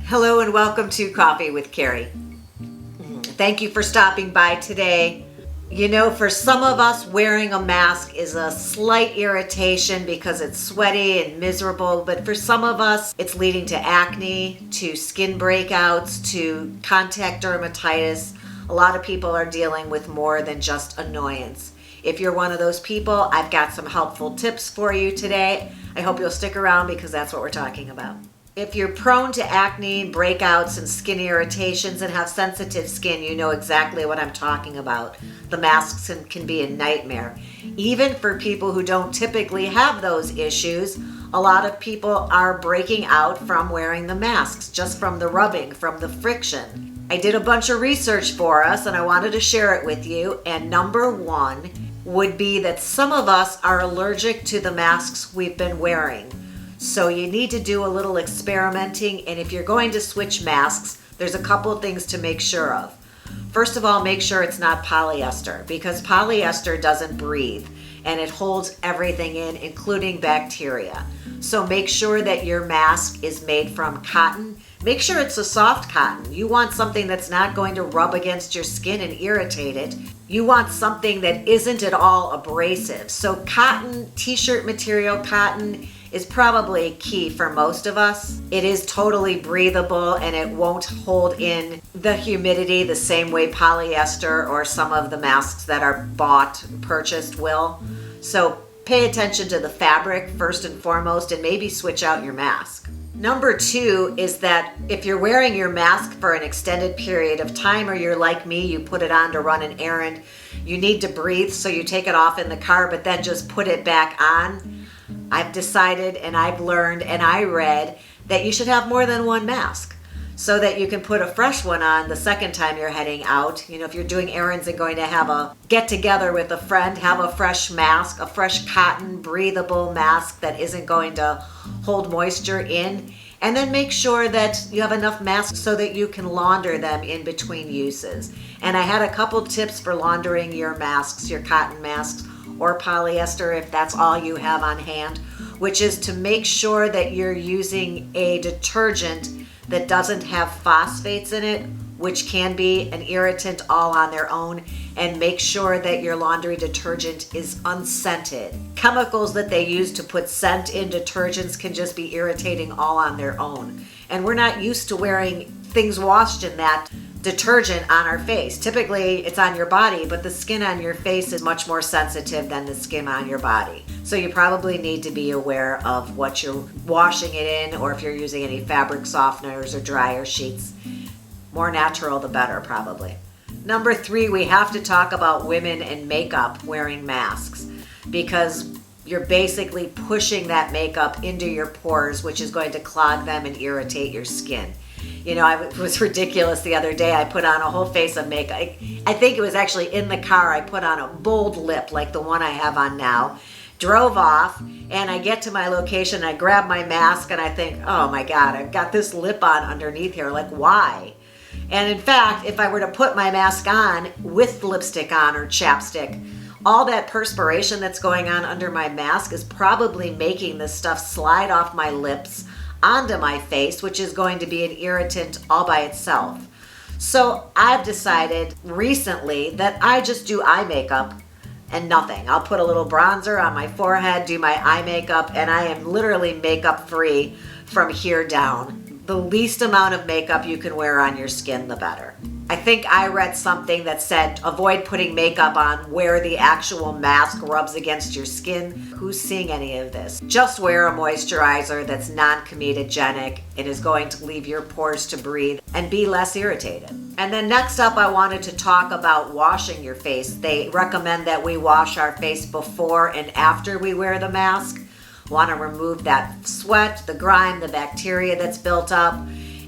Hello and welcome to Coffee with Carey. Thank you for stopping by today. You know, for some of us, wearing a mask is a slight irritation because it's sweaty and miserable, but for some of us, it's leading to acne, to skin breakouts, to contact dermatitis. A lot of people are dealing with more than just annoyance. If you're one of those people, I've got some helpful tips for you today. I hope you'll stick around because that's what we're talking about. If you're prone to acne, breakouts, and skin irritations and have sensitive skin, you know exactly what I'm talking about. The masks can be a nightmare. Even for people who don't typically have those issues, a lot of people are breaking out from wearing the masks, just from the rubbing, from the friction. I did a bunch of research for us and I wanted to share it with you. And number one would be that some of us are allergic to the masks we've been wearing. So you need to do a little experimenting, and if you're going to switch masks, there's a couple of things to make sure of. First of all, make sure it's not polyester, because polyester doesn't breathe and it holds everything in, including bacteria. So make sure that your mask is made from cotton. Make sure it's a soft cotton. You want something that's not going to rub against your skin and irritate it. You want something that isn't at all abrasive. So cotton, t-shirt material cotton, is probably key for most of us. It is totally breathable and it won't hold in the humidity the same way polyester or some of the masks that are purchased will. So pay attention to the fabric first and foremost, and maybe switch out your mask. Number two is that if you're wearing your mask for an extended period of time, or you're like me, you put it on to run an errand, you need to breathe, so you take it off in the car but then just put it back on. I've decided and I've learned and I read that you should have more than one mask so that you can put a fresh one on the second time you're heading out. You know, if you're doing errands and going to have a get together with a friend, have a fresh mask, a fresh cotton breathable mask that isn't going to hold moisture in. And then make sure that you have enough masks so that you can launder them in between uses. And I had a couple tips for laundering your masks, your cotton masks, or polyester if that's all you have on hand, which is to make sure that you're using a detergent that doesn't have phosphates in it, which can be an irritant all on their own, and make sure that your laundry detergent is unscented. Chemicals that they use to put scent in detergents can just be irritating all on their own. And we're not used to wearing things washed in that detergent on our face. Typically it's on your body, but the skin on your face is much more sensitive than the skin on your body. So you probably need to be aware of what you're washing it in, or if you're using any fabric softeners or dryer sheets. More natural the better, probably. Number three, we have to talk about women and makeup wearing masks, because you're basically pushing that makeup into your pores, which is going to clog them and irritate your skin. You know, it was ridiculous the other day. I put on a whole face of makeup. I think it was actually in the car. I put on a bold lip like the one I have on now, drove off, and I get to my location. I grab my mask and I think, oh my God, I've got this lip on underneath here. Like, why? And in fact, if I were to put my mask on with lipstick on or chapstick, all that perspiration that's going on under my mask is probably making this stuff slide off my lips onto my face, which is going to be an irritant all by itself. So I've decided recently that I just do eye makeup and nothing. I'll put a little bronzer on my forehead, do my eye makeup, and I am literally makeup free from here down. The least amount of makeup you can wear on your skin, the better. I think I read something that said avoid putting makeup on where the actual mask rubs against your skin. Who's seeing any of this? Just wear a moisturizer that's non-comedogenic and is going to leave your pores to breathe and be less irritated. And then next up, I wanted to talk about washing your face. They recommend that we wash our face before and after we wear the mask. Want to remove that sweat, the grime, the bacteria that's built up.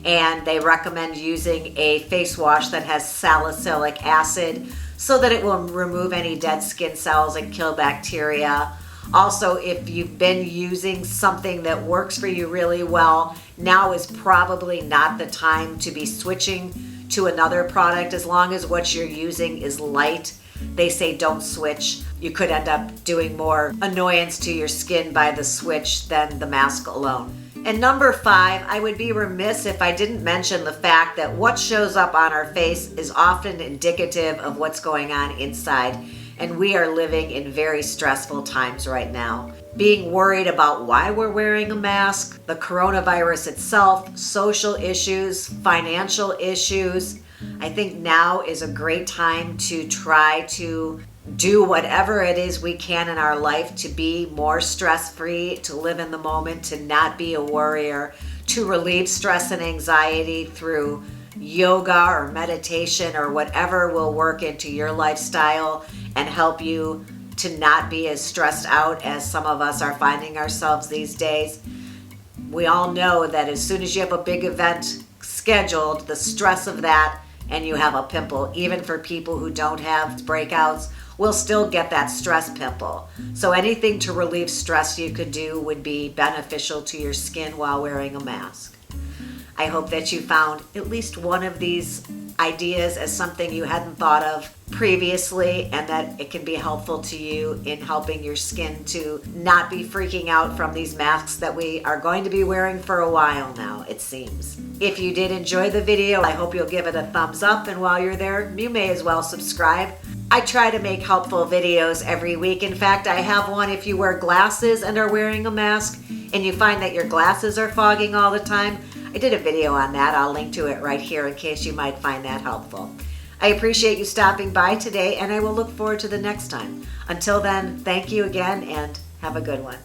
And they recommend using a face wash that has salicylic acid so that it will remove any dead skin cells and kill bacteria. Also, if you've been using something that works for you really well, now is probably not the time to be switching to another product. As long as what you're using is light, they say don't switch. You could end up doing more annoyance to your skin by the switch than the mask alone. And number 5, I would be remiss if I didn't mention the fact that what shows up on our face is often indicative of what's going on inside. And we are living in very stressful times right now. Being worried about why we're wearing a mask, the coronavirus itself, social issues, financial issues. I think now is a great time to try to do whatever it is we can in our life to be more stress-free, to live in the moment, to not be a worrier, to relieve stress and anxiety through yoga or meditation or whatever will work into your lifestyle and help you to not be as stressed out as some of us are finding ourselves these days. We all know that as soon as you have a big event scheduled, the stress of that, and you have a pimple, even for people who don't have breakouts, will still get that stress pimple. So anything to relieve stress you could do would be beneficial to your skin while wearing a mask. I hope that you found at least one of these ideas as something you hadn't thought of previously, and that it can be helpful to you in helping your skin to not be freaking out from these masks that we are going to be wearing for a while now, it seems. If you did enjoy the video, I hope you'll give it a thumbs up, and while you're there, you may as well subscribe. I try to make helpful videos every week. In fact, I have one if you wear glasses and are wearing a mask and you find that your glasses are fogging all the time. I did a video on that. I'll link to it right here in case you might find that helpful. I appreciate you stopping by today, and I will look forward to the next time. Until then, thank you again and have a good one.